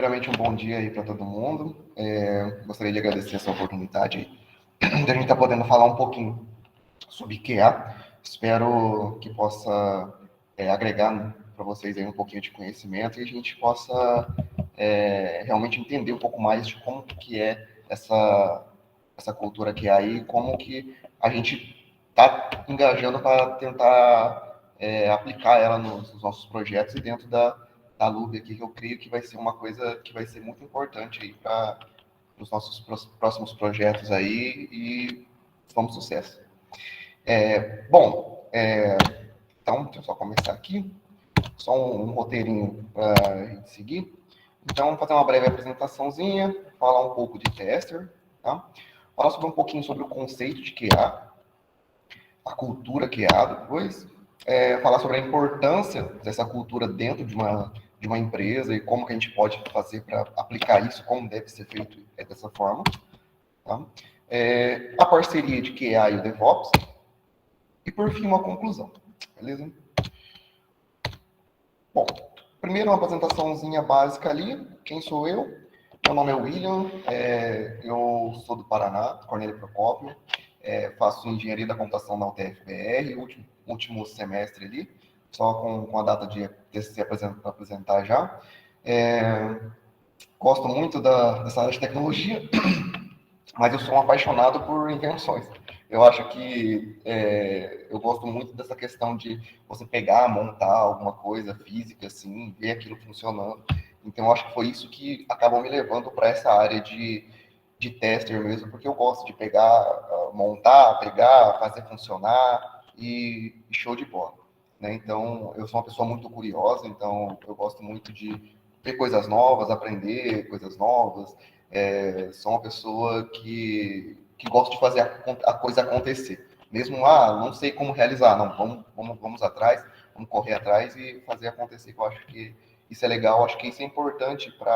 Primeiramente, um bom dia aí para todo mundo. Gostaria de agradecer essa oportunidade aí, de a gente estar podendo falar um pouquinho sobre QA. Espero que possa agregar para vocês aí um pouquinho de conhecimento e a gente possa realmente entender um pouco mais de como que é essa cultura QA e como que a gente está engajando para tentar aplicar ela nos nossos projetos e dentro da Lube aqui, que eu creio que vai ser uma coisa que vai ser muito importante aí para os nossos próximos projetos aí e vamos sucesso. Então, deixa eu só começar aqui, só um roteirinho para a gente seguir. Então, vamos fazer uma breve apresentaçãozinha, falar um pouco de tester, tá? Falar sobre um pouquinho sobre o conceito de QA, a cultura QA depois, falar sobre a importância dessa cultura dentro de uma empresa e como que a gente pode fazer para aplicar isso, como deve ser feito dessa forma. Tá? A parceria de QA e o DevOps. E, por fim, uma conclusão. Beleza? Bom, primeiro uma apresentaçãozinha básica ali. Quem sou eu? Meu nome é William, eu sou do Paraná, Cornélio Procópio, faço engenharia da computação na UTFPR, último semestre ali, só com a data de TCC para apresentar já. Gosto muito dessa área de tecnologia, mas eu sou um apaixonado por invenções. Eu acho que eu gosto muito dessa questão de você pegar, montar alguma coisa física, assim, ver aquilo funcionando. Então, eu acho que foi isso que acabou me levando para essa área de tester mesmo, porque eu gosto de pegar, montar, pegar, fazer funcionar e show de bola. Né? Então, eu sou uma pessoa muito curiosa, então eu gosto muito de ver coisas novas, aprender coisas novas. Sou uma pessoa que gosta de fazer a coisa acontecer. Mesmo, não sei como realizar, não, vamos atrás, vamos correr atrás e fazer acontecer, que eu acho que isso é legal, acho que isso é importante para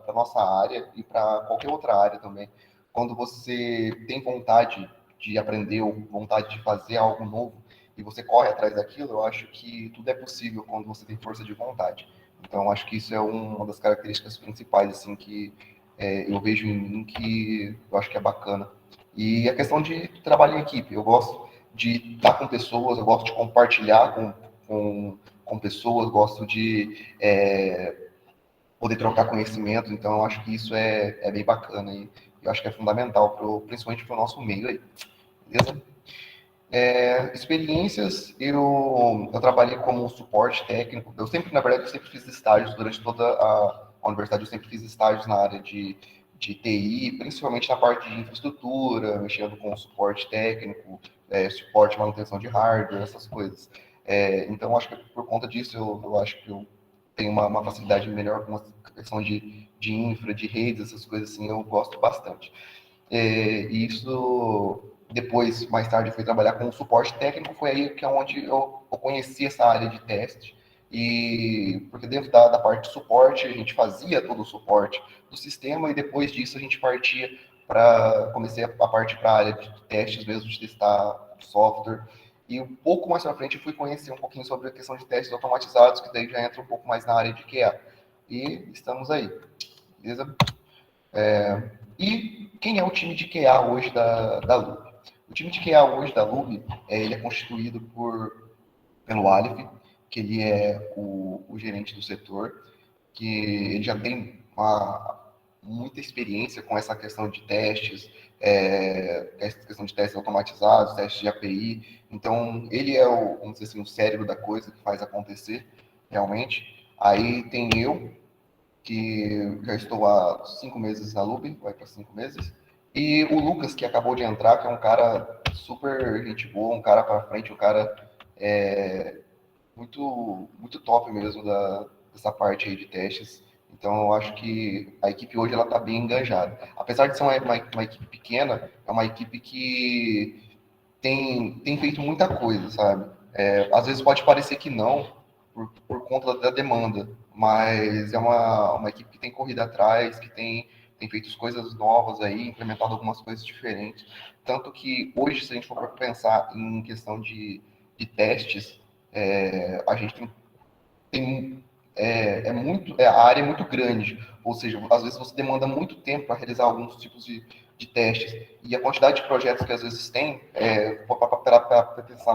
a nossa área e para qualquer outra área também. Quando você tem vontade de aprender ou vontade de fazer algo novo e você corre atrás daquilo, eu acho que tudo é possível quando você tem força de vontade. Então, acho que isso é uma das características principais assim que eu vejo em mim que eu acho que é bacana. E a questão de trabalho em equipe, eu gosto de estar com pessoas, eu gosto de compartilhar com pessoas, gosto de poder trocar conhecimento, então eu acho que isso é bem bacana e eu acho que é fundamental, principalmente para o nosso meio aí, beleza? Experiências, eu trabalhei como suporte técnico, na verdade, eu sempre fiz estágios durante toda a universidade, eu sempre fiz estágios na área de TI, principalmente na parte de infraestrutura, mexendo com suporte técnico, suporte, manutenção de hardware, essas coisas. Então, acho que por conta disso, eu acho que eu tenho uma facilidade melhor com a questão de infra, de redes, essas coisas assim, eu gosto bastante. E isso, depois, mais tarde, fui trabalhar com suporte técnico, foi aí que é onde eu conheci essa área de teste, e porque dentro da parte de suporte, a gente fazia todo o suporte do sistema, e depois disso a gente partia comecei a partir para a área de testes mesmo, de testar software, e um pouco mais para frente eu fui conhecer um pouquinho sobre a questão de testes automatizados, que daí já entra um pouco mais na área de QA. E estamos aí, beleza? E quem é o time de QA hoje da Lube? O time de QA hoje da Lube, ele é constituído pelo Aleph, que ele é o gerente do setor, que ele já tem muita experiência com essa questão de testes, essa questão de testes automatizados, testes de API. Então, ele é vamos dizer assim, o cérebro da coisa que faz acontecer, realmente. Aí tem eu, que já estou há 5 meses na Lube, vai para 5 meses. E o Lucas, que acabou de entrar, que é um cara super gente boa, um cara para frente, um cara muito top mesmo dessa parte aí de testes. Então, eu acho que a equipe hoje ela está bem engajada. Apesar de ser uma equipe pequena, é uma equipe que tem feito muita coisa, sabe? Às vezes pode parecer que não, por conta da demanda, mas é uma equipe que tem corrido atrás, que tem feito coisas novas aí, implementado algumas coisas diferentes. Tanto que hoje, se a gente for pensar em questão de testes, a gente tem a área é muito grande, ou seja, às vezes você demanda muito tempo para realizar alguns tipos de testes, e a quantidade de projetos que às vezes tem, para pensar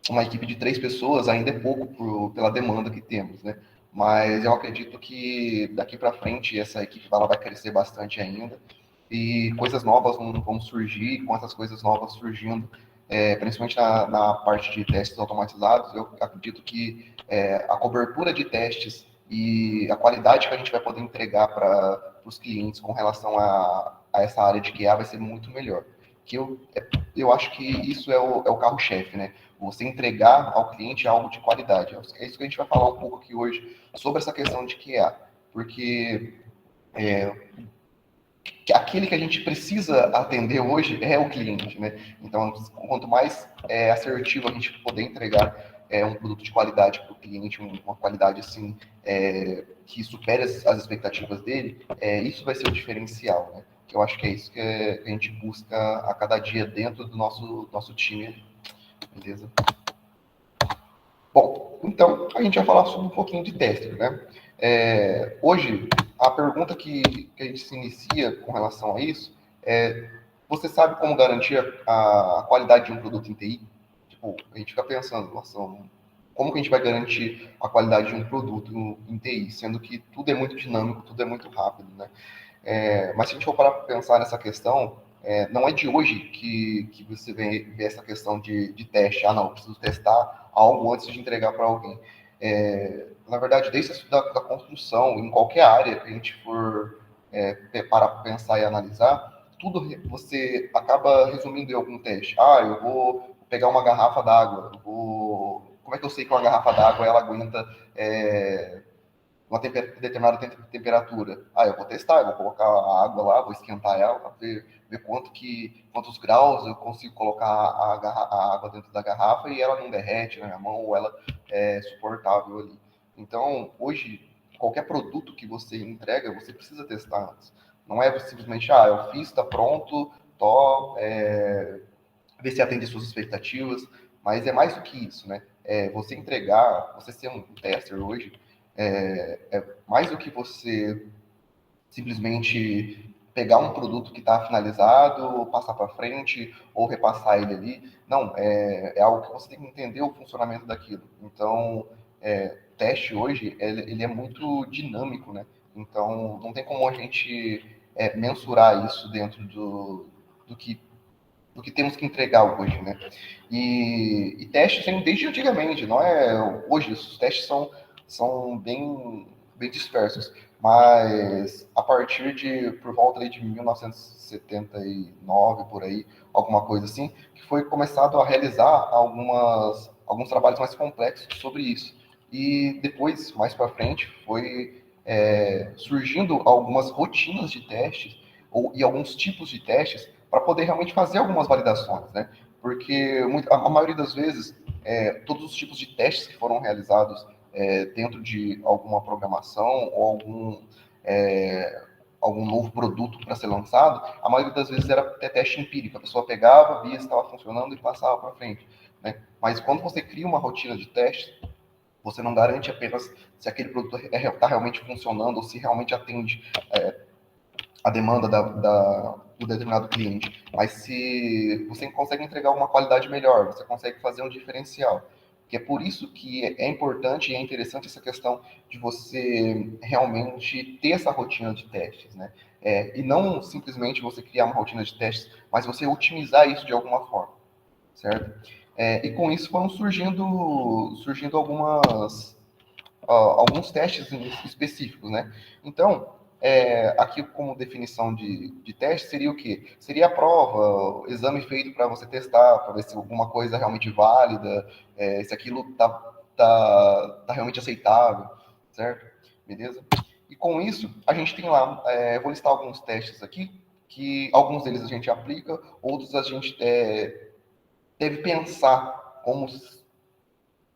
uma equipe de 3 pessoas ainda é pouco pela demanda que temos, né? Mas eu acredito que daqui para frente essa equipe ela vai crescer bastante ainda e coisas novas vão surgir. Com essas coisas novas surgindo, principalmente na parte de testes automatizados, eu acredito que a cobertura de testes e a qualidade que a gente vai poder entregar para os clientes com relação a essa área de QA vai ser muito melhor. Que eu acho que isso é o carro-chefe, né? Você entregar ao cliente algo de qualidade. É isso que a gente vai falar um pouco aqui hoje sobre essa questão de QA, porque aquele que a gente precisa atender hoje é o cliente, né? Então, quanto mais assertivo a gente poder entregar um produto de qualidade para o cliente, uma qualidade assim que supere as expectativas dele, isso vai ser o diferencial, né? Que eu acho que é isso que a gente busca a cada dia dentro do nosso time, beleza? Bom, então a gente vai falar sobre um pouquinho de tester, né? Hoje, a pergunta que a gente se inicia com relação a isso é: você sabe como garantir a qualidade de um produto em TI? Tipo, a gente fica pensando, nossa, como que a gente vai garantir a qualidade de um produto em TI, sendo que tudo é muito dinâmico, tudo é muito rápido, né? Mas se a gente for parar para pensar nessa questão, não é de hoje que você vê essa questão de teste. Ah, não, eu preciso testar algo antes de entregar para alguém. Na verdade, desde da construção, em qualquer área que a gente for parar para pensar e analisar, tudo você acaba resumindo em algum teste. Ah, eu vou pegar uma garrafa d'água, como é que eu sei que uma garrafa d'água ela aguenta uma determinada temperatura? Ah, eu vou testar, eu vou colocar a água lá, vou esquentar ela para ver quantos graus eu consigo colocar a água dentro da garrafa e ela não derrete na minha mão ou ela é suportável ali. Então, hoje, qualquer produto que você entrega, você precisa testar antes. Não é simplesmente, eu fiz, está pronto, ver se atende suas expectativas, mas é mais do que isso, né? Você entregar, você ser um tester hoje, mais do que você simplesmente pegar um produto que está finalizado, passar para frente ou repassar ele ali. Não, é algo que você tem que entender o funcionamento daquilo. Então, teste hoje, ele é muito dinâmico, né? Então, não tem como a gente mensurar isso dentro do que temos que entregar hoje, né? E testes vêm desde antigamente, não é hoje. Os testes são bem dispersos, mas a partir por volta de 1979, por aí, alguma coisa assim, que foi começado a realizar alguns trabalhos mais complexos sobre isso. E depois, mais para frente, foi surgindo algumas rotinas de testes e alguns tipos de testes para poder realmente fazer algumas validações, né? Porque a maioria das vezes, todos os tipos de testes que foram realizados dentro de alguma programação ou algum novo produto para ser lançado, a maioria das vezes era até teste empírico. A pessoa pegava, via se estava funcionando e passava para frente, né? Mas quando você cria uma rotina de teste, você não garante apenas se aquele produto está realmente funcionando ou se realmente atende a demanda do determinado cliente, mas se você consegue entregar uma qualidade melhor, você consegue fazer um diferencial. Que é por isso que é importante e é interessante essa questão de você realmente ter essa rotina de testes, né? E não simplesmente você criar uma rotina de testes, mas você otimizar isso de alguma forma, certo? E com isso foram surgindo alguns testes específicos, né? Então, aqui como definição de teste seria o quê? Seria a prova, o exame feito para você testar, para ver se alguma coisa é realmente válida, se aquilo tá realmente aceitável, certo? Beleza? E com isso, a gente tem lá, vou listar alguns testes aqui, que alguns deles a gente aplica, outros a gente deve pensar como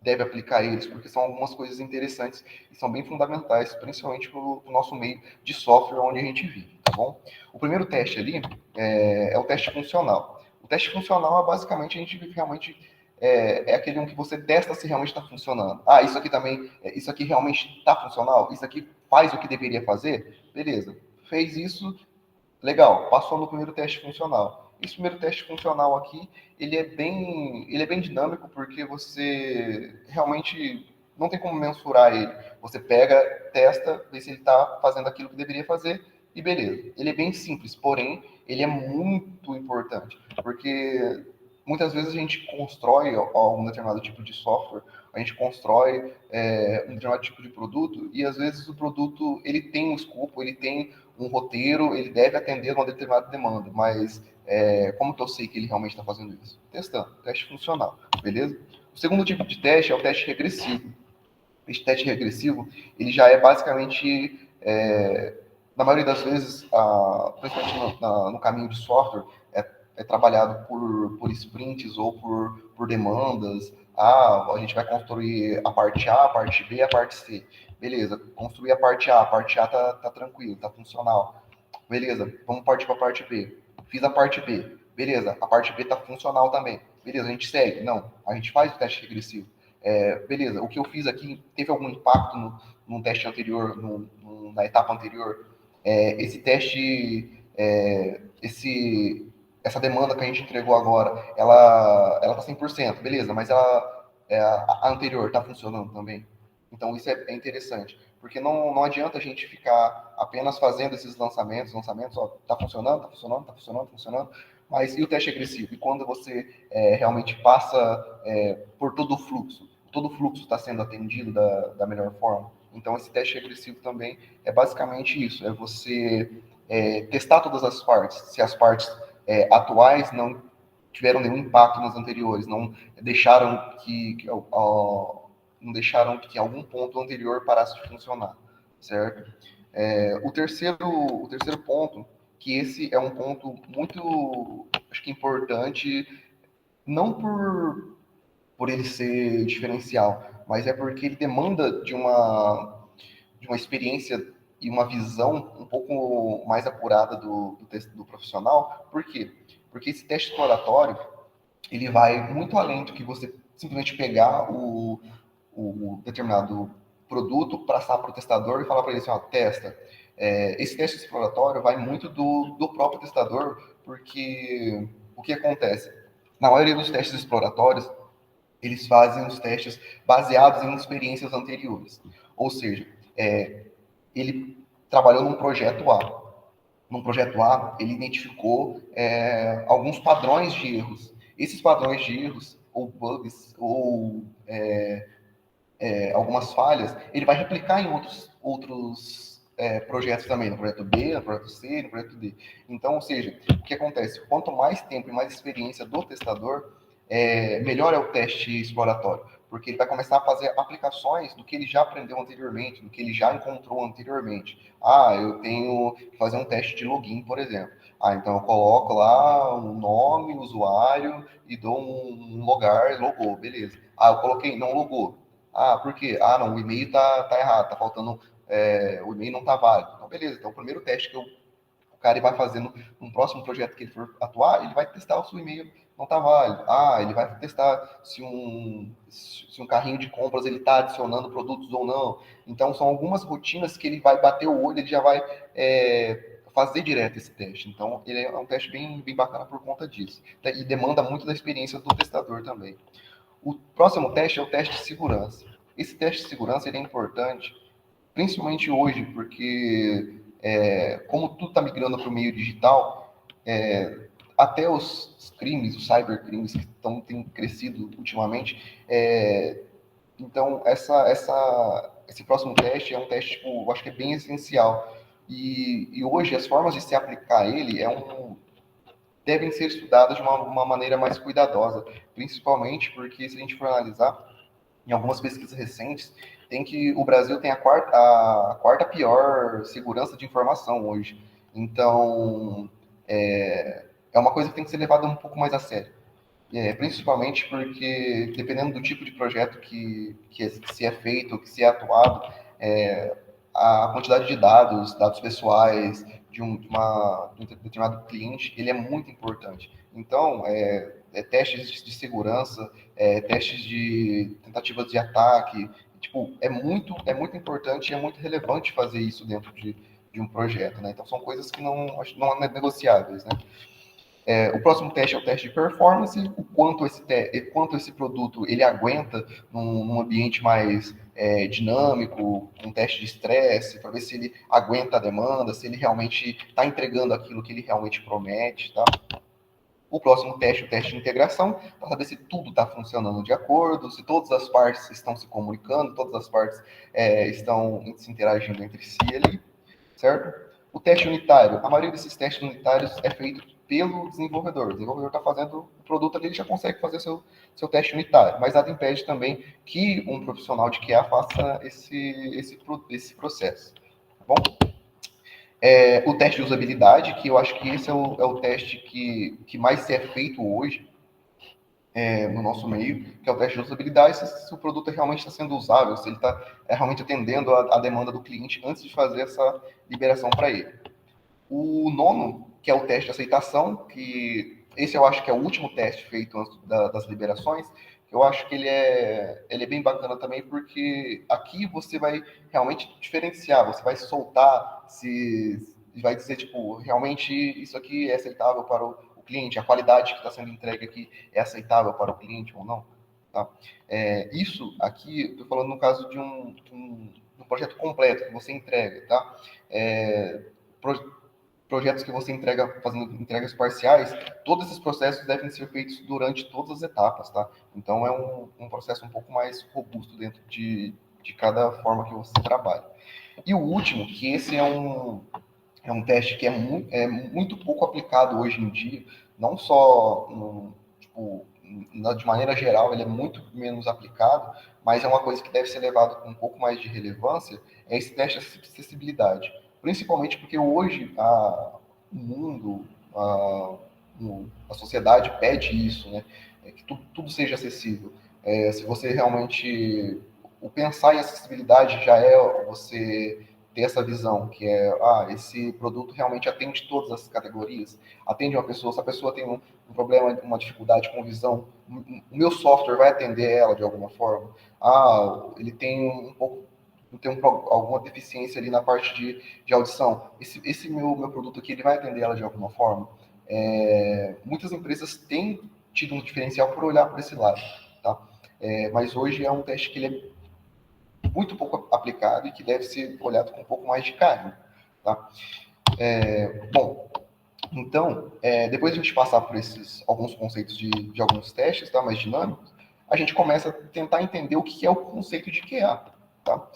deve aplicar eles, porque são algumas coisas interessantes e são bem fundamentais, principalmente para o nosso meio de software onde a gente vive, tá bom? O primeiro teste ali é o teste funcional. O teste funcional é basicamente a gente realmente é aquele um que você testa se realmente está funcionando. Ah, isso aqui também, isso aqui realmente está funcional? Isso aqui faz o que deveria fazer? Beleza. Fez isso, legal, passou no primeiro teste funcional. Esse primeiro teste funcional aqui, ele é bem dinâmico porque você realmente não tem como mensurar ele. Você pega, testa, vê se ele está fazendo aquilo que deveria fazer e beleza. Ele é bem simples, porém, ele é muito importante, porque muitas vezes a gente constrói algum determinado tipo de software, a gente constrói um determinado tipo de produto e às vezes o produto ele tem um escopo, ele tem um roteiro, ele deve atender uma determinada demanda, mas como que eu sei que ele realmente está fazendo isso? Testando, teste funcional, beleza? O segundo tipo de teste é o teste regressivo. Esse teste regressivo, ele já é basicamente, na maioria das vezes, principalmente no caminho de software, é trabalhado por sprints ou por demandas. Ah, a gente vai construir a parte A, a parte B e a parte C. Beleza, construir a parte A tá tranquilo, tá funcional. Beleza, vamos partir para a parte B. Fiz a parte B. Beleza, a parte B está funcional também. Beleza, a gente segue. Não, a gente faz o teste regressivo. Beleza, o que eu fiz aqui teve algum impacto no teste anterior, na etapa anterior? Esse teste, essa demanda que a gente entregou agora, ela está 100%, beleza, mas a anterior está funcionando também? Então isso é interessante, porque não adianta a gente ficar apenas fazendo esses lançamentos, ó, tá funcionando, tá funcionando, tá funcionando, tá funcionando, mas e o teste agressivo? E quando você realmente passa por todo o fluxo está sendo atendido da melhor forma? Então esse teste agressivo também é basicamente isso, é você testar todas as partes, se as partes atuais não tiveram nenhum impacto nas anteriores, deixaram não deixaram que algum ponto anterior parasse de funcionar, certo? O terceiro ponto, que esse é um ponto muito, acho que importante, não por ele ser diferencial, mas é porque ele demanda de uma experiência e uma visão um pouco mais apurada do profissional. Por quê? Porque esse teste exploratório, ele vai muito além do que você simplesmente pegar o determinado produto, passar para o testador e falar para ele assim, ó, testa. Esse teste exploratório vai muito do próprio testador, porque o que acontece? Na maioria dos testes exploratórios, eles fazem os testes baseados em experiências anteriores. Ou seja, ele trabalhou num projeto A. No projeto A, ele identificou alguns padrões de erros. Esses padrões de erros, ou bugs, ou algumas falhas, ele vai replicar em outros projetos também, no projeto B, no projeto C, no projeto D. Então, ou seja, o que acontece? Quanto mais tempo e mais experiência do testador, melhor é o teste exploratório, porque ele vai começar a fazer aplicações do que ele já aprendeu anteriormente, do que ele já encontrou anteriormente. Ah, eu tenho que fazer um teste de login, por exemplo. Ah, então eu coloco lá um nome, usuário e dou um logar, logou, beleza. Ah, eu coloquei, não logou. Ah, por quê? Ah, não, o e-mail tá errado, tá faltando, o e-mail não tá válido. Então, beleza. Então, o primeiro teste que o cara vai fazendo no próximo projeto que ele for atuar, ele vai testar se o e-mail não tá válido. Ah, ele vai testar se um carrinho de compras ele tá adicionando produtos ou não. Então, são algumas rotinas que ele vai bater o olho, ele já vai fazer direto esse teste. Então, ele é um teste bem, bem bacana por conta disso. E demanda muito da experiência do testador também. O próximo teste é o teste de segurança. Esse teste de segurança ele é importante, principalmente hoje, porque como tudo está migrando para o meio digital, até os crimes, os cybercrimes que têm crescido ultimamente, então esse próximo teste é um teste, tipo, eu acho que é bem essencial. E hoje as formas de se aplicar ele devem ser estudadas de uma maneira mais cuidadosa, principalmente porque se a gente for analisar em algumas pesquisas recentes, tem que o Brasil tem a quarta pior segurança de informação hoje. Então, é uma coisa que tem que ser levada um pouco mais a sério. Principalmente porque, dependendo do tipo de projeto que se é feito, que se é atuado, a quantidade de dados pessoais de um determinado cliente, ele é muito importante. Então, testes de segurança, testes de tentativas de ataque. Tipo, é muito importante e é muito relevante fazer isso dentro de um projeto, né? Então, são coisas que não é negociáveis, né? O próximo teste é o teste de performance, o quanto esse produto ele aguenta num ambiente mais dinâmico, um teste de estresse, para ver se ele aguenta a demanda, se ele realmente está entregando aquilo que ele realmente promete, tá? O próximo teste, o teste de integração, para saber se tudo está funcionando de acordo, se todas as partes estão se comunicando, todas as partes estão se interagindo entre si ali, certo? O teste unitário, a maioria desses testes unitários é feito pelo desenvolvedor. O desenvolvedor está fazendo o produto ali, ele já consegue fazer seu teste unitário, mas nada impede também que um profissional de QA faça esse processo. Tá bom? O teste de usabilidade, que eu acho que esse é o teste que mais é feito hoje no nosso meio, que é o teste de usabilidade, se o produto realmente está sendo usável, se ele está realmente atendendo a demanda do cliente antes de fazer essa liberação para ele. O nono, que é o teste de aceitação, que esse eu acho que é o último teste feito antes das liberações, eu acho que ele é bem bacana também, porque aqui você vai realmente diferenciar, você vai soltar, vai dizer, tipo, realmente isso aqui é aceitável para o cliente, a qualidade que está sendo entregue aqui é aceitável para o cliente ou não. Tá? Isso aqui, estou falando no caso de um projeto completo que você entrega, tá? Projetos que você entrega fazendo entregas parciais, todos esses processos devem ser feitos durante todas as etapas, tá? Então, é um processo um pouco mais robusto dentro de cada forma que você trabalha. E o último, que esse é um teste que é muito pouco aplicado hoje em dia, não só tipo, de maneira geral, ele é muito menos aplicado, mas é uma coisa que deve ser levado com um pouco mais de relevância, é esse teste de acessibilidade. Principalmente porque hoje o mundo, a sociedade pede isso, né? Que tudo seja acessível. Se você realmente... O pensar em acessibilidade já é você ter essa visão, que esse produto realmente atende todas as categorias, atende uma pessoa, se a pessoa tem um problema, uma dificuldade com visão, o meu software vai atender ela de alguma forma. Ele tem alguma deficiência ali na parte de audição. Esse meu produto aqui, ele vai atender ela de alguma forma. Muitas empresas têm tido um diferencial por olhar por esse lado, tá? Mas hoje é um teste que ele é muito pouco aplicado e que deve ser olhado com um pouco mais de carinho, tá? Bom, então, depois de a gente passar por alguns conceitos de alguns testes, tá, mais dinâmicos, a gente começa a tentar entender o que é o conceito de QA, tá?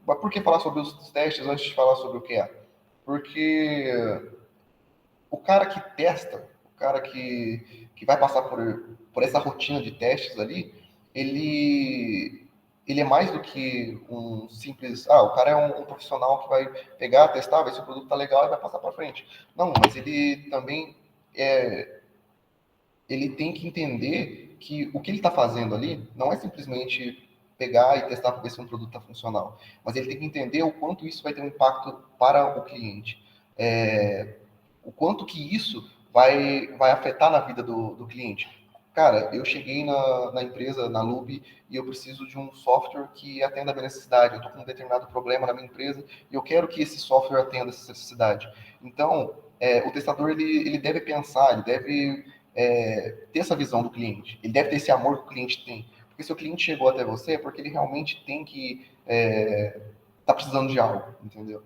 Mas por que falar sobre os testes antes de falar sobre o QA? Porque o cara que testa, o cara que vai passar por essa rotina de testes ali, ele é mais do que um simples... o cara é um profissional que vai pegar, testar, ver se o produto está legal e vai passar para frente. Não, mas ele também ele tem que entender que o que ele está fazendo ali não é simplesmente pegar e testar para ver se um produto está funcional, mas ele tem que entender o quanto isso vai ter um impacto para o cliente. O quanto que isso vai afetar na vida do cliente. Cara, eu cheguei na empresa, na Lube, e eu preciso de um software que atenda a minha necessidade. Eu estou com um determinado problema na minha empresa e eu quero que esse software atenda essa necessidade. Então, o testador, ele deve pensar, ele deve ter essa visão do cliente. Ele deve ter esse amor que o cliente tem. Porque se o cliente chegou até você, é porque ele realmente tem que... tá precisando de algo, entendeu?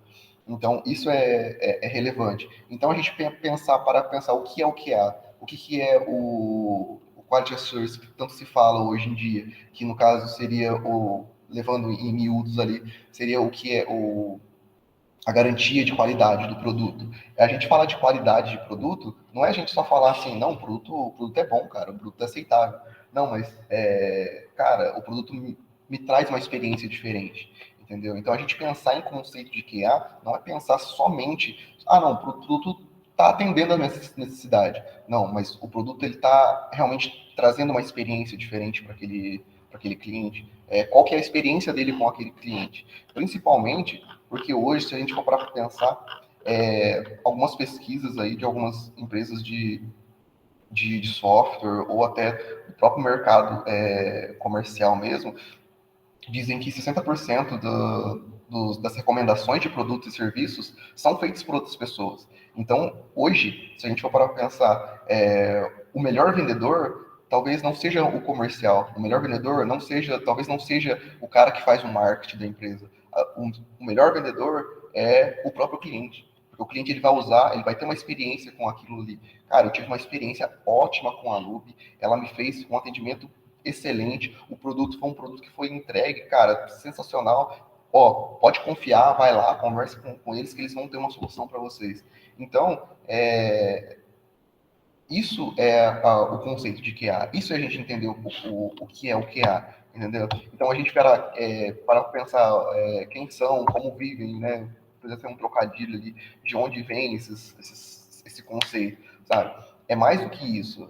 Então, isso é relevante. Então, a gente para pensar o que é o QA, o que é o Quality Assurance, que tanto se fala hoje em dia, que no caso seria levando em miúdos ali, seria o que é a garantia de qualidade do produto. A gente falar de qualidade de produto, não é a gente só falar assim, não, o produto é bom, cara, o produto é aceitável. Não, mas, cara, o produto me traz uma experiência diferente, entendeu? Então, a gente pensar em conceito de QA não é pensar somente, não, o produto está atendendo a minha necessidade. Não, mas o produto ele está realmente trazendo uma experiência diferente para aquele cliente. Qual que é a experiência dele com aquele cliente? Principalmente porque hoje, se a gente for para pensar, algumas pesquisas aí de algumas empresas de software ou até do próprio mercado comercial mesmo, dizem que 60% das recomendações de produtos e serviços são feitos por outras pessoas. Então, hoje, se a gente for para pensar, o melhor vendedor talvez não seja o comercial, o melhor vendedor talvez não seja o cara que faz o marketing da empresa. O melhor vendedor é o próprio cliente. Porque o cliente ele vai usar, ele vai ter uma experiência com aquilo ali. Cara, eu tive uma experiência ótima com a Nube, ela me fez um atendimento excelente, o produto foi um produto que foi entregue, cara, sensacional. Ó, pode confiar, vai lá, converse com eles que eles vão ter uma solução para vocês. Então, isso é o conceito de QA. Isso é a gente entender o que é o QA, entendeu? Então a gente para pensar quem são, como vivem, né? Precisa ser um trocadilho ali de onde vem esse conceito, sabe? É mais do que isso.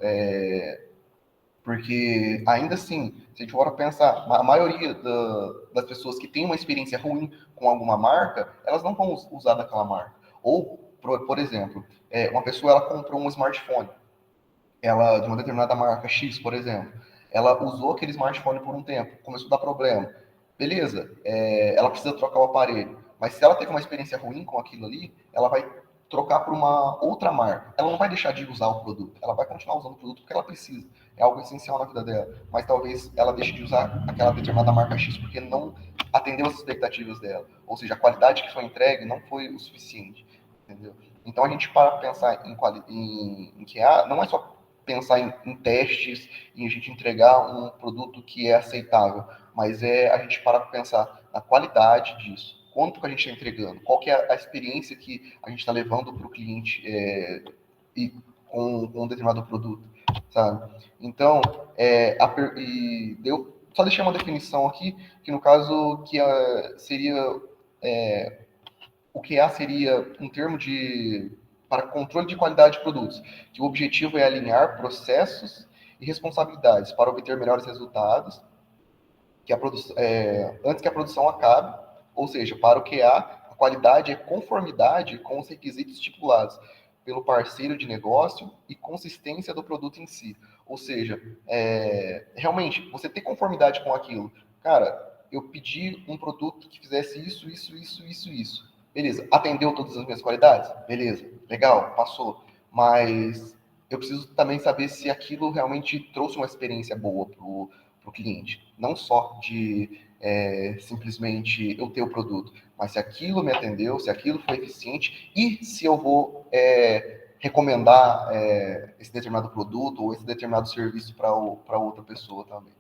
Porque, ainda assim, se a gente for pensar, a maioria das pessoas que tem uma experiência ruim com alguma marca, elas não vão usar daquela marca. Ou, por exemplo, uma pessoa ela comprou um smartphone, ela de uma determinada marca X, por exemplo, ela usou aquele smartphone por um tempo, começou a dar problema. Beleza, ela precisa trocar o aparelho, mas se ela teve uma experiência ruim com aquilo ali, ela vai trocar por uma outra marca. Ela não vai deixar de usar o produto, ela vai continuar usando o produto porque ela precisa. É algo essencial na vida dela, mas talvez ela deixe de usar aquela determinada marca X porque não atendeu as expectativas dela. Ou seja, a qualidade que foi entregue não foi o suficiente, entendeu? Então a gente para pensar em QA, não é só pensar em testes e a gente entregar um produto que é aceitável, mas a gente para pensar na qualidade disso, quanto que a gente está entregando, qual que é a experiência que a gente está levando para o cliente e com um determinado produto, sabe? Então, só deixei uma definição aqui, que no caso seria o QA seria um termo para controle de qualidade de produtos, que o objetivo é alinhar processos e responsabilidades para obter melhores resultados antes que a produção acabe, ou seja, para o QA, a qualidade é conformidade com os requisitos estipulados pelo parceiro de negócio e consistência do produto em si. Ou seja, realmente, você ter conformidade com aquilo. Cara, eu pedi um produto que fizesse isso, isso, isso, isso, isso. Beleza, atendeu todas as minhas qualidades? Beleza, legal, passou. Mas eu preciso também saber se aquilo realmente trouxe uma experiência boa para o cliente. Não só de simplesmente eu ter o produto, mas se aquilo me atendeu, se aquilo foi eficiente e se eu vou recomendar esse determinado produto ou esse determinado serviço para outra pessoa também.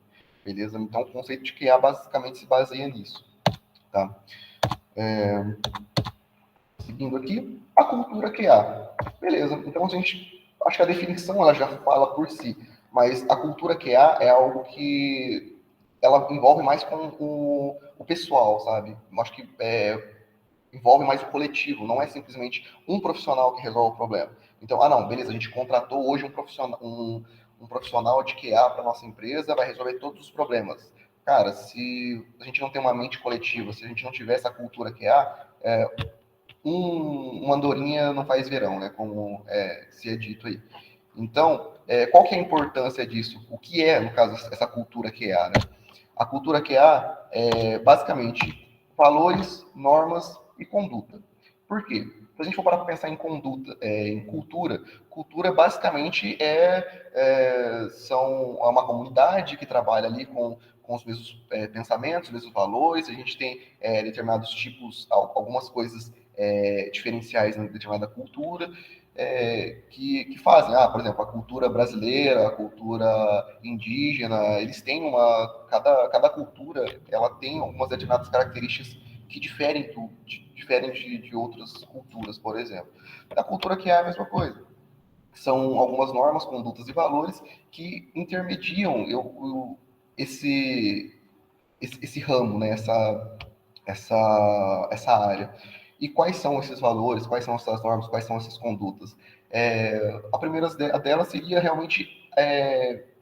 Beleza? Então, o conceito de QA basicamente se baseia nisso. Tá? Seguindo aqui, a cultura QA. Beleza, então acho que a definição ela já fala por si, mas a cultura QA é algo que ela envolve mais com o pessoal, sabe? Eu acho que envolve mais o coletivo, não é simplesmente um profissional que resolve o problema. Então, não, beleza, a gente contratou hoje um profissional de QA para nossa empresa, vai resolver todos os problemas. Cara, se a gente não tem uma mente coletiva, se a gente não tiver essa cultura QA, uma andorinha não faz verão, né? Como se é dito aí. Então, qual que é a importância disso? O que é, no caso, essa cultura QA, né? A cultura QA é, basicamente, valores, normas e conduta. Por quê? Se a gente for parar para pensar em conduta, em cultura basicamente são uma comunidade que trabalha ali com os mesmos pensamentos, os mesmos valores, a gente tem determinados tipos, algumas coisas diferenciais na determinada cultura, que fazem, por exemplo, a cultura brasileira, a cultura indígena, eles têm cada cultura, ela tem algumas determinadas características que diferem de outras culturas, por exemplo. A cultura que é a mesma coisa. São algumas normas, condutas e valores que intermediam esse ramo, né, essa área. E quais são esses valores, quais são essas normas, quais são essas condutas? A primeira delas seria realmente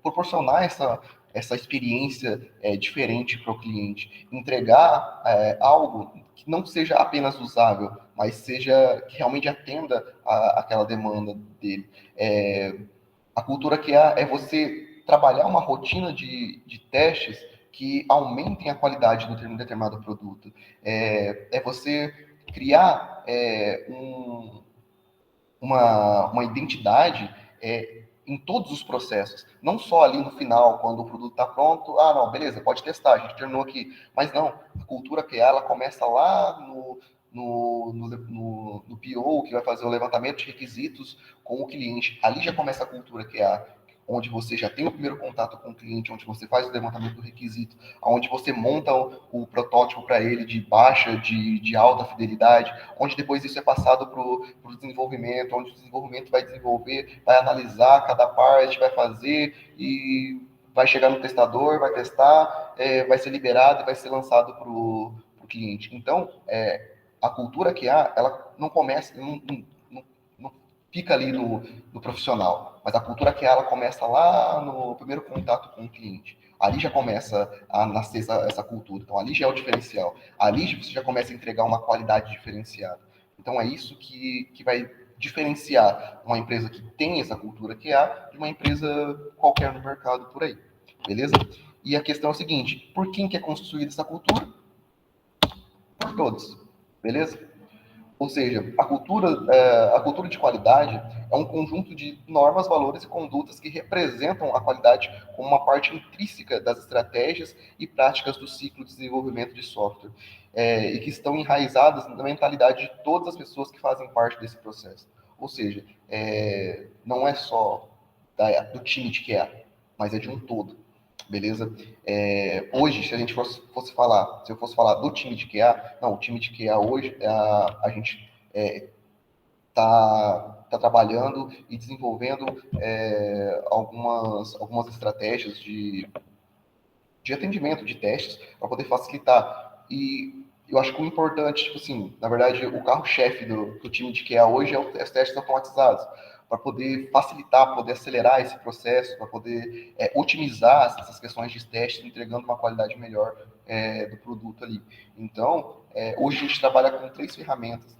proporcionar essa experiência diferente para o cliente, entregar algo que não seja apenas usável, mas seja que realmente atenda aquela demanda dele. A cultura QA é você trabalhar uma rotina de testes que aumentem a qualidade do determinado produto. É você criar uma identidade em todos os processos, não só ali no final, quando o produto está pronto, não, beleza, pode testar, a gente terminou aqui. Mas não, a cultura QA, ela começa lá no PO, que vai fazer o levantamento de requisitos com o cliente. Ali já começa a cultura QA, onde você já tem o primeiro contato com o cliente, onde você faz o levantamento do requisito, onde você monta o protótipo para ele de baixa, de alta fidelidade, onde depois isso é passado para o desenvolvimento, onde o desenvolvimento vai desenvolver, vai analisar cada parte, vai fazer e vai chegar no testador, vai testar, vai ser liberado e vai ser lançado para o cliente. Então, a cultura que há, ela não começa, não fica ali no profissional, mas a cultura que há, ela começa lá no primeiro contato com o cliente. Ali já começa a nascer essa cultura. Então, ali já é o diferencial. Ali você já começa a entregar uma qualidade diferenciada. Então, é isso que vai diferenciar uma empresa que tem essa cultura que há de uma empresa qualquer no mercado por aí. Beleza? E a questão é a seguinte: por quem que é construída essa cultura? Por todos. Beleza? Ou seja, a cultura de qualidade é um conjunto de normas, valores e condutas que representam a qualidade como uma parte intrínseca das estratégias e práticas do ciclo de desenvolvimento de software, e que estão enraizadas na mentalidade de todas as pessoas que fazem parte desse processo. Ou seja, não é só do time de QA, mas é de um todo. Beleza? Hoje, se a gente fosse falar, se eu fosse falar do time de QA, não, o time de QA hoje, a gente tá trabalhando e desenvolvendo algumas estratégias de atendimento, de testes, para poder facilitar. E eu acho que o importante, tipo assim, na verdade, o carro-chefe do time de QA hoje é os testes automatizados, para poder facilitar, poder acelerar esse processo, para poder otimizar essas questões de testes, entregando uma qualidade melhor do produto ali. Então, hoje a gente trabalha com 3 ferramentas,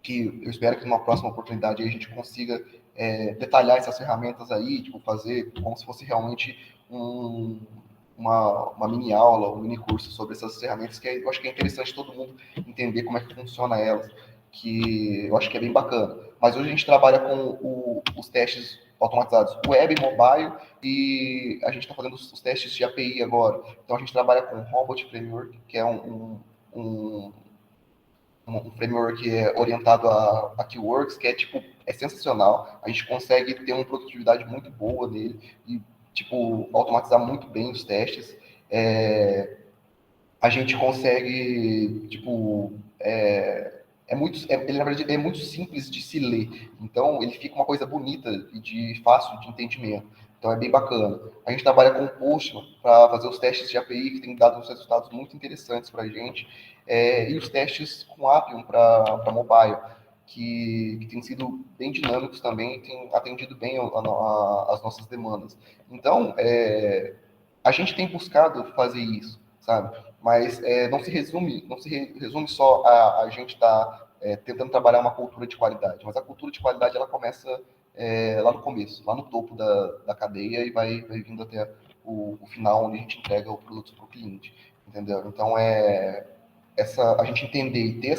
que eu espero que numa próxima oportunidade a gente consiga detalhar essas ferramentas aí, tipo, fazer como se fosse realmente uma mini aula, um mini curso sobre essas ferramentas, que eu acho que é interessante todo mundo entender como é que funciona elas, que eu acho que é bem bacana. Mas hoje a gente trabalha com os testes automatizados web, mobile, e a gente está fazendo os testes de API agora. Então a gente trabalha com o Robot Framework, que é um framework orientado a Keywords, que é sensacional. A gente consegue ter uma produtividade muito boa nele e, automatizar muito bem os testes. A gente consegue, ele na verdade é muito simples de se ler, então ele fica uma coisa bonita e de fácil de entendimento. Então é bem bacana. A gente trabalha com o Postman para fazer os testes de API, que tem dado uns resultados muito interessantes para a gente, e os testes com Appium para mobile, que tem sido bem dinâmicos também, tem atendido bem as nossas demandas. Então, a gente tem buscado fazer isso, sabe? Mas não se resume só a gente estar tentando trabalhar uma cultura de qualidade, mas a cultura de qualidade ela começa lá no começo, lá no topo da cadeia e vai vindo até o final, onde a gente entrega o produto para o cliente, entendeu? Então, a gente entender e ter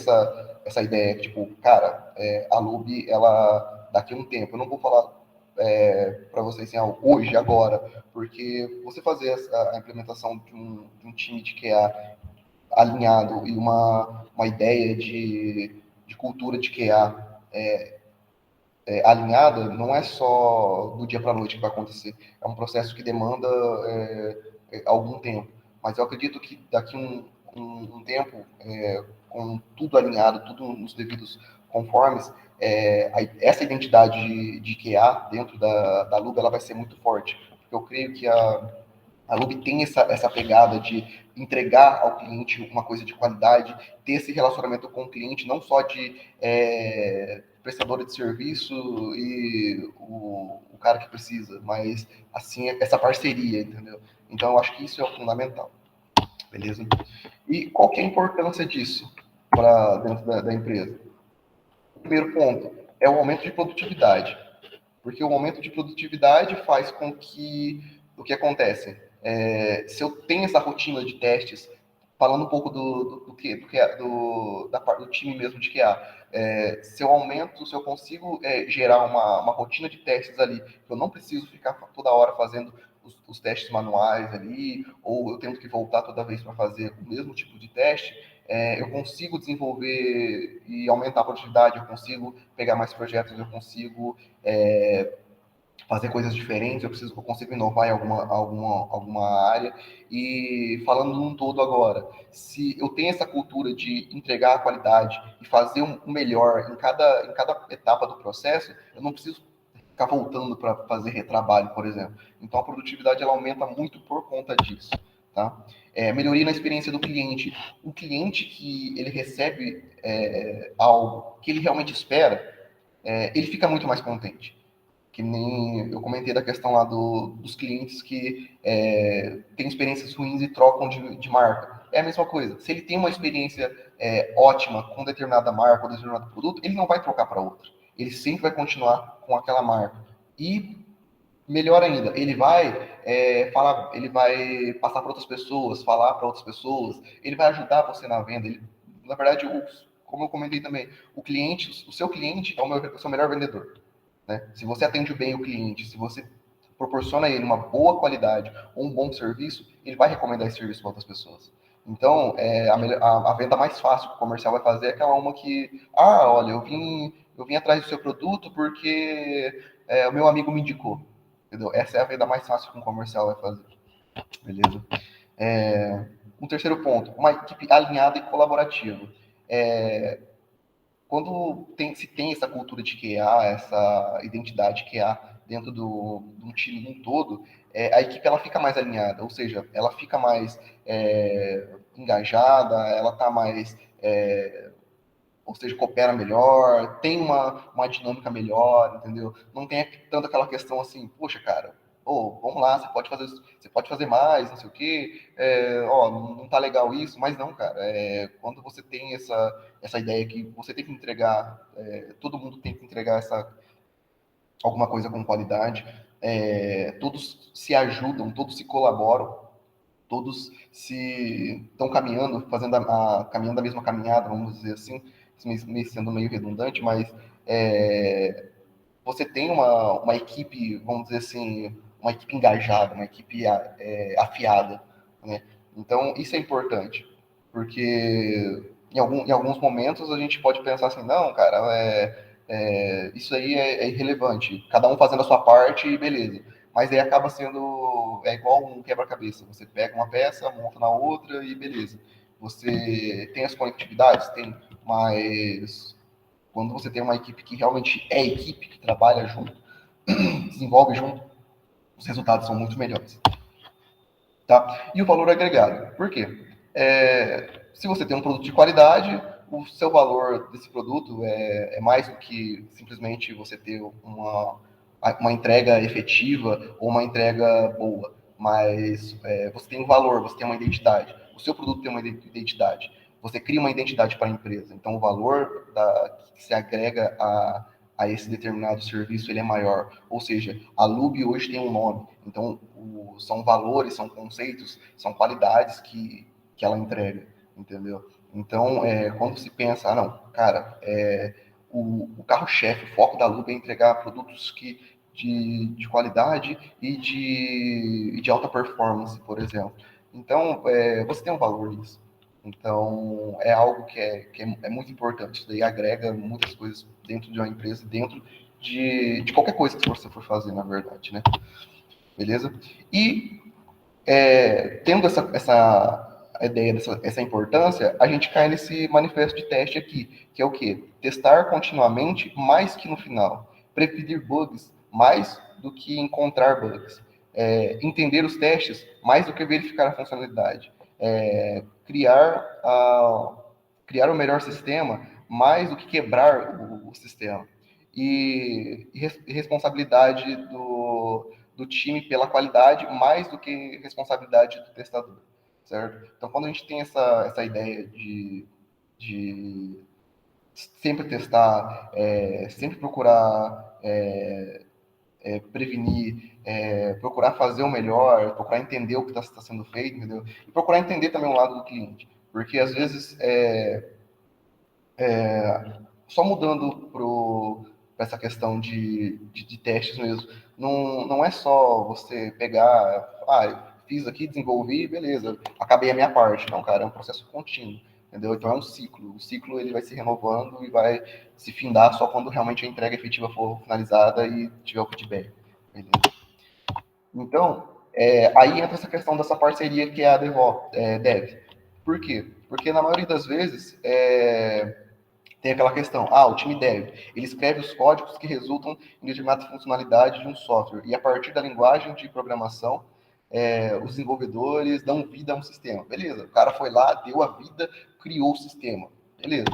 essa ideia, tipo, cara, a Lube, ela, daqui a um tempo, eu não vou falar para vocês assim, hoje, agora, porque você fazer a implementação de um time de QA alinhado e uma ideia de cultura de QA alinhada, não é só do dia para a noite que vai acontecer. É um processo que demanda algum tempo. Mas eu acredito que daqui um tempo, com tudo alinhado, tudo nos devidos conformes, essa identidade de QA dentro da Lube, ela vai ser muito forte. Porque eu creio que a Lube tem essa pegada de entregar ao cliente uma coisa de qualidade, ter esse relacionamento com o cliente, não só de prestadora de serviço e o cara que precisa, mas assim essa parceria, entendeu? Então eu acho que isso é o fundamental, beleza? E qual que é a importância disso para dentro da empresa? O primeiro ponto é o aumento de produtividade. Porque o aumento de produtividade faz com que o que acontece? Se eu tenho essa rotina de testes, falando um pouco do time mesmo de QA, se eu aumento, se eu consigo gerar uma rotina de testes ali, eu não preciso ficar toda hora fazendo os testes manuais ali, ou eu tenho que voltar toda vez para fazer o mesmo tipo de teste, eu consigo desenvolver e aumentar a produtividade, eu consigo pegar mais projetos, eu consigo fazer coisas diferentes, eu consigo inovar em alguma área. E falando num todo agora, se eu tenho essa cultura de entregar a qualidade e fazer um melhor em cada etapa do processo, eu não preciso ficar voltando para fazer retrabalho, por exemplo. Então a produtividade ela aumenta muito por conta disso. Tá? Melhoria na experiência do cliente. O cliente que ele recebe algo que ele realmente espera, ele fica muito mais contente. Que nem eu comentei da questão lá dos clientes que têm experiências ruins e trocam de marca. É a mesma coisa. Se ele tem uma experiência ótima com determinada marca ou determinado produto, ele não vai trocar para outra. Ele sempre vai continuar com aquela marca. E melhor ainda, ele vai falar, ele vai passar para outras pessoas, falar para outras pessoas, ele vai ajudar você na venda. Na verdade, como eu comentei também, o seu cliente é o seu melhor vendedor. Né? Se você atende bem o cliente, se você proporciona a ele uma boa qualidade ou um bom serviço, ele vai recomendar esse serviço para outras pessoas. Então, a venda mais fácil que o comercial vai fazer é aquela uma que, olha, eu vim atrás do seu produto porque o meu amigo me indicou. Entendeu? Essa é a venda mais fácil que um comercial vai fazer. Beleza? Um terceiro ponto, uma equipe alinhada e colaborativa. Quando se tem essa cultura de QA, essa identidade QA dentro de um time um todo, a equipe ela fica mais alinhada, ou seja, ela fica mais engajada, ela está mais, ou seja, coopera melhor, tem uma dinâmica melhor, entendeu? Não tem tanto aquela questão assim, poxa, cara, vamos lá, você pode fazer mais, não sei o quê, não tá legal isso, mas não, cara, quando você tem essa ideia que você tem que entregar, todo mundo tem que entregar alguma coisa com qualidade, todos se ajudam, todos se colaboram, todos se estão caminhando, caminhando a mesma caminhada, vamos dizer assim, sendo meio redundante, mas você tem uma equipe, vamos dizer assim, uma equipe engajada, uma equipe afiada, né? Então, isso é importante, porque em alguns momentos a gente pode pensar assim, não, cara, isso aí é irrelevante, cada um fazendo a sua parte e beleza. Mas aí acaba sendo, igual um quebra-cabeça, você pega uma peça, monta na outra e beleza. Você tem as conectividades? Tem, mas quando você tem uma equipe que realmente é equipe, que trabalha junto, desenvolve junto, os resultados são muito melhores. Tá? E o valor agregado. Por quê? Se você tem um produto de qualidade, o seu valor desse produto é mais do que simplesmente você ter uma entrega efetiva ou uma entrega boa. Mas você tem um valor, você tem uma identidade. O seu produto tem uma identidade. Você cria uma identidade para a empresa. Então, o valor que se agrega a esse determinado serviço ele é maior. Ou seja, a Lube hoje tem um nome. Então, são valores, são conceitos, são qualidades que ela entrega, entendeu? Então, quando se pensa, não, cara, o carro-chefe, o foco da Lube é entregar produtos de qualidade e de alta performance, por exemplo. Então, você tem um valor nisso. Então, é algo que é muito importante. Isso daí agrega muitas coisas dentro de uma empresa, dentro de qualquer coisa que você for fazer, na verdade, né? Beleza? E, tendo essa ideia, essa importância, a gente cai nesse manifesto de teste aqui, que é o quê? Testar continuamente mais que no final. Prevenir bugs mais do que encontrar bugs. Entender os testes mais do que verificar a funcionalidade. Criar o melhor sistema mais do que quebrar o sistema. E responsabilidade do time pela qualidade mais do que responsabilidade do testador, certo? Então, quando a gente tem essa ideia de sempre testar, sempre procurar prevenir, procurar fazer o melhor, procurar entender o que está sendo feito, entendeu? E procurar entender também o lado do cliente, porque às vezes só mudando para essa questão de testes mesmo, não é só você pegar, fiz aqui, desenvolvi, beleza, acabei a minha parte. Não, cara, é um processo contínuo, entendeu? Então é um ciclo. O ciclo ele vai se renovando e vai se findar só quando realmente a entrega efetiva for finalizada e tiver o feedback, beleza? Então, aí entra essa questão dessa parceria que é a Dev. Por quê? Porque na maioria das vezes tem aquela questão, o time dev, ele escreve os códigos que resultam em determinada funcionalidade de um software, e a partir da linguagem de programação, os desenvolvedores dão vida a um sistema. Beleza, o cara foi lá, deu a vida, criou o sistema. Beleza.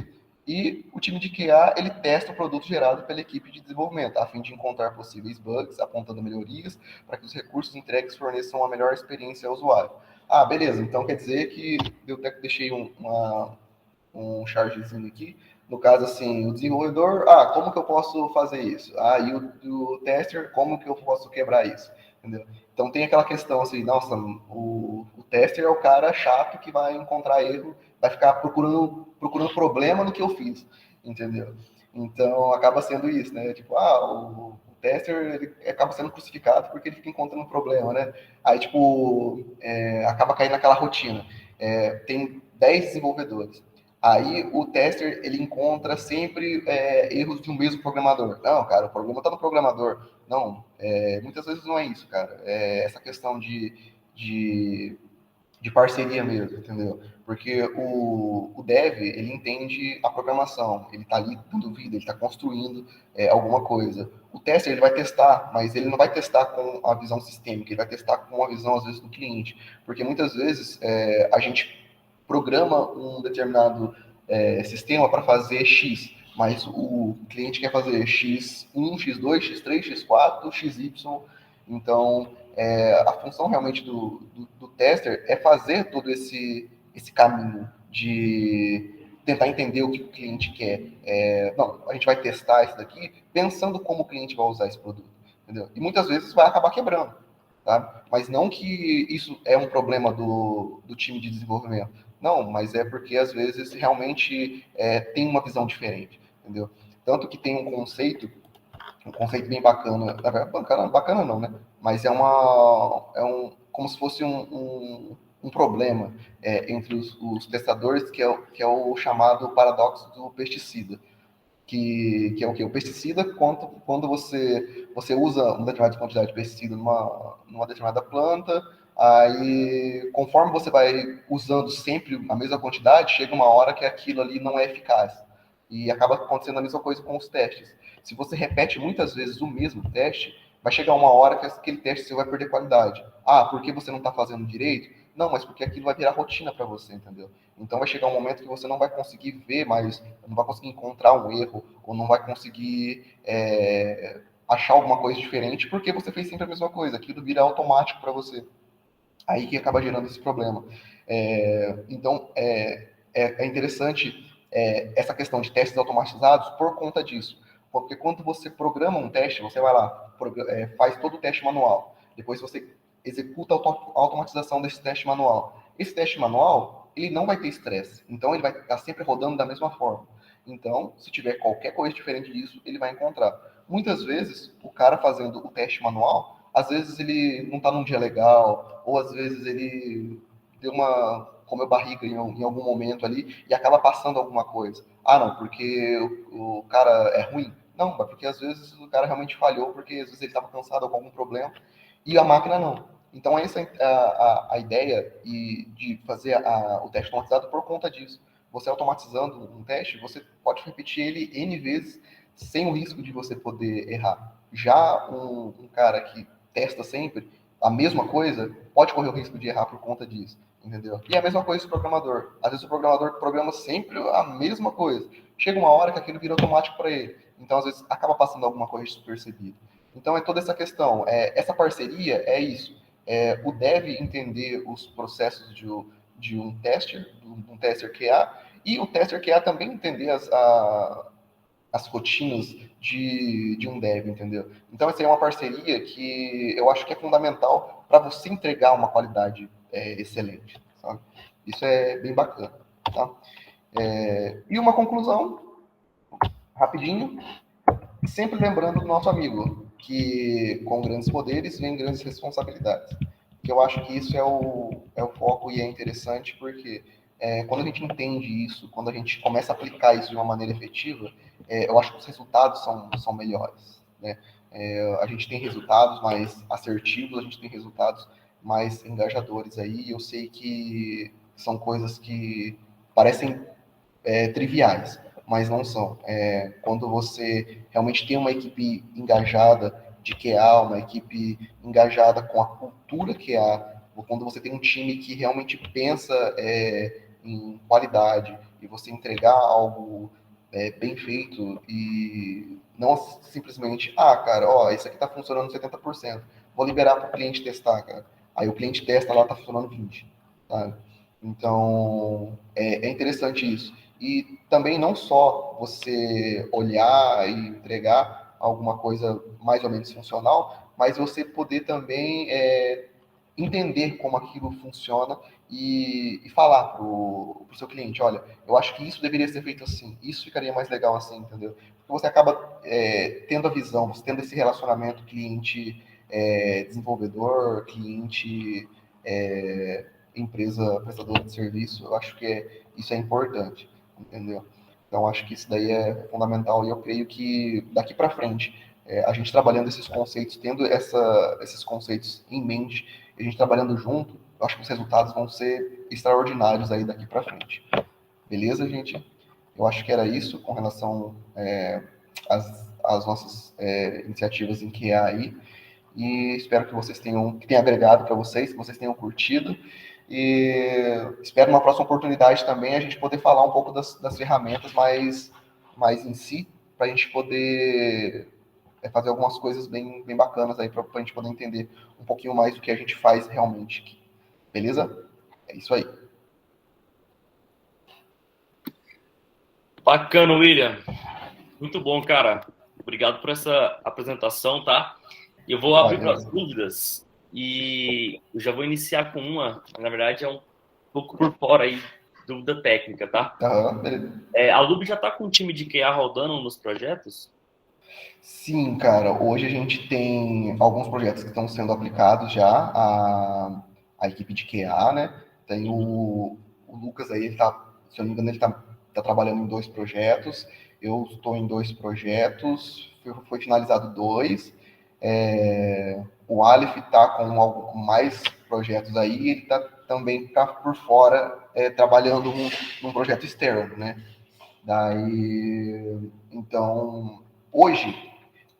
E o time de QA, ele testa o produto gerado pela equipe de desenvolvimento, a fim de encontrar possíveis bugs, apontando melhorias, para que os recursos entregues forneçam a melhor experiência ao usuário. Beleza, então quer dizer que eu até deixei um chargezinho aqui. No caso, assim, o desenvolvedor, como que eu posso fazer isso? E o tester, como que eu posso quebrar isso? Entendeu? Então tem aquela questão assim, nossa, o tester é o cara chato que vai encontrar erro, vai ficar procurando problema no que eu fiz, entendeu? Então acaba sendo isso, né? Tipo, o tester ele acaba sendo crucificado porque ele fica encontrando problema, né? Aí, tipo, acaba caindo naquela rotina. Tem 10 desenvolvedores. Aí o tester ele encontra sempre erros de um mesmo programador. Não, cara, o problema está no programador. Não, muitas vezes não é isso, cara. É essa questão de parceria mesmo, entendeu? Porque o dev, ele entende a programação, ele está ali dando vida, ele está construindo alguma coisa. O tester, ele vai testar, mas ele não vai testar com a visão sistêmica, ele vai testar com a visão, às vezes, do cliente. Porque muitas vezes a gente programa um determinado sistema para fazer X, mas o cliente quer fazer X1, X2, X3, X4, XY. Então, a função realmente do tester é fazer todo esse caminho de tentar entender o que o cliente quer. Não, a gente vai testar isso daqui pensando como o cliente vai usar esse produto, entendeu? E muitas vezes vai acabar quebrando, tá? Mas não que isso é um problema do time de desenvolvimento. Não, mas é porque às vezes realmente tem uma visão diferente, entendeu? Tanto que tem um conceito bem bacana, bacana não, né? Mas como se fosse um problema entre os testadores, que é o chamado paradoxo do pesticida, que é o que? O pesticida, quando você usa uma determinada quantidade de pesticida numa determinada planta, aí conforme você vai usando sempre a mesma quantidade, chega uma hora que aquilo ali não é eficaz. E acaba acontecendo a mesma coisa com os testes. Se você repete muitas vezes o mesmo teste, vai chegar uma hora que aquele teste seu vai perder qualidade. Porque você não está fazendo direito? Não, mas porque aquilo vai virar rotina para você, entendeu? Então vai chegar um momento que você não vai conseguir ver mais, não vai conseguir encontrar um erro, ou não vai conseguir achar alguma coisa diferente, porque você fez sempre a mesma coisa, aquilo vira automático para você. Aí que acaba gerando esse problema. Então, é interessante essa questão de testes automatizados por conta disso. Porque quando você programa um teste, você vai lá, faz todo o teste manual. Depois você executa a automatização desse teste manual. Esse teste manual, ele não vai ter estresse. Então, ele vai estar sempre rodando da mesma forma. Então, se tiver qualquer coisa diferente disso, ele vai encontrar. Muitas vezes, o cara fazendo o teste manual, às vezes ele não está num dia legal, ou às vezes ele deu comeu barriga em algum momento ali e acaba passando alguma coisa. Não, porque o cara é ruim. Não, mas porque às vezes o cara realmente falhou, porque às vezes ele estava cansado com algum problema e a máquina não. Então essa é a ideia de fazer o teste automatizado por conta disso. Você automatizando um teste, você pode repetir ele N vezes sem o risco de você poder errar. Já um cara que testa sempre a mesma coisa, pode correr o risco de errar por conta disso, entendeu? E é a mesma coisa do programador. Às vezes o programador programa sempre a mesma coisa. Chega uma hora que aquilo vira automático para ele. Então, às vezes, acaba passando alguma coisa despercebida. Então, é toda essa questão. Essa parceria é isso. O dev entender os processos de um tester QA, e o tester QA também entender as rotinas de um dev, entendeu? Então, essa é uma parceria que eu acho que é fundamental para você entregar uma qualidade excelente, sabe? Isso é bem bacana, tá? E uma conclusão, rapidinho, sempre lembrando do nosso amigo, que com grandes poderes vem grandes responsabilidades. Que eu acho que isso é o foco e é interessante porque quando a gente entende isso, quando a gente começa a aplicar isso de uma maneira efetiva, eu acho que os resultados são melhores, né? A gente tem resultados mais assertivos, a gente tem resultados mais engajadores aí, e eu sei que são coisas que parecem triviais, mas não são. Quando você realmente tem uma equipe engajada de QA, uma equipe engajada com a cultura QA, ou quando você tem um time que realmente pensa em qualidade e você entregar algo bem feito e não simplesmente, cara, ó, isso aqui está funcionando 70%, vou liberar para o cliente testar, cara. Aí o cliente testa lá, está funcionando 20%. Tá? Então, é interessante isso. E também não só você olhar e entregar alguma coisa mais ou menos funcional, mas você poder também entender como aquilo funciona e falar para o seu cliente, olha, eu acho que isso deveria ser feito assim, isso ficaria mais legal assim, entendeu? Porque você acaba tendo a visão, você tendo esse relacionamento cliente-desenvolvedor, cliente empresa prestadora de serviço, eu acho que isso é importante, entendeu? Então, acho que isso daí é fundamental e eu creio que daqui para frente, a gente trabalhando esses conceitos, tendo esses conceitos em mente, a gente trabalhando junto, eu acho que os resultados vão ser extraordinários aí daqui para frente. Beleza, gente? Eu acho que era isso com relação às nossas iniciativas em QA aí. E espero que vocês tenha agregado para vocês, que vocês tenham curtido. E espero uma próxima oportunidade também a gente poder falar um pouco das ferramentas mais em si, para a gente poder fazer algumas coisas bem bacanas aí, para a gente poder entender um pouquinho mais do que a gente faz realmente aqui. Beleza? É isso aí. Bacana, William. Muito bom, cara. Obrigado por essa apresentação, tá? E eu vou Eu abrir para as agradeço. dúvidas e eu já vou iniciar com uma, na verdade é um pouco por fora aí, dúvida técnica, tá? Beleza. A Lube já está com um time de QA rodando nos projetos? Sim, cara, hoje a gente tem alguns projetos que estão sendo aplicados já à equipe de QA, né? Tem Uhum. o Lucas aí, se eu não me engano, ele tá trabalhando em 2 projetos, eu estou em 2 projetos, foi finalizado 2, o Aleph está com mais projetos aí, ele também tá por fora, trabalhando num projeto externo, né? Daí, então, hoje,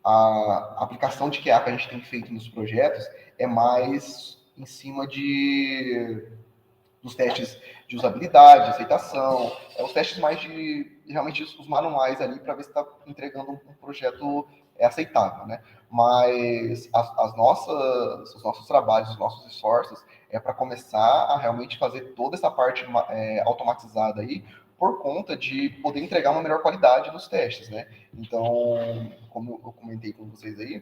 a aplicação de QA que a gente tem feito nos projetos é mais em cima dos testes de usabilidade, de aceitação, os testes mais de realmente os manuais ali para ver se está entregando um projeto aceitável, né? Mas os nossos trabalhos, os nossos esforços para começar a realmente fazer toda essa parte automatizada aí por conta de poder entregar uma melhor qualidade nos testes, né? Então, como eu comentei com vocês aí,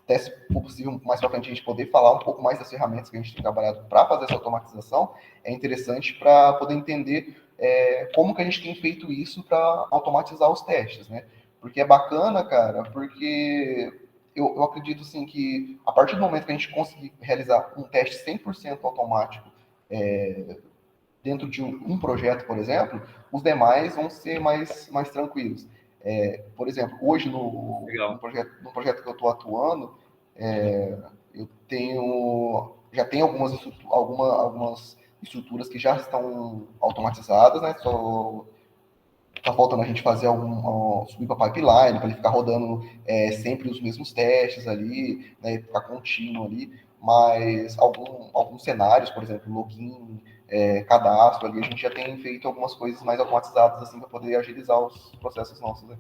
até se for possível, mais para frente a gente poder falar um pouco mais das ferramentas que a gente tem trabalhado para fazer essa automatização, é interessante para poder entender como que a gente tem feito isso para automatizar os testes, né? Porque é bacana, cara, porque eu acredito, assim, que a partir do momento que a gente conseguir realizar um teste 100% automático dentro de um projeto, por exemplo, os demais vão ser mais tranquilos. Por exemplo, hoje Legal. no projeto que eu estou atuando, eu já tenho algumas estruturas que já estão automatizadas, né? Só tá faltando a gente fazer subir para pipeline, para ele ficar rodando sempre os mesmos testes ali, né? Ficar contínuo ali. Mas alguns cenários, por exemplo, login, cadastro ali, a gente já tem feito algumas coisas mais automatizadas assim para poder agilizar os processos nossos. Né?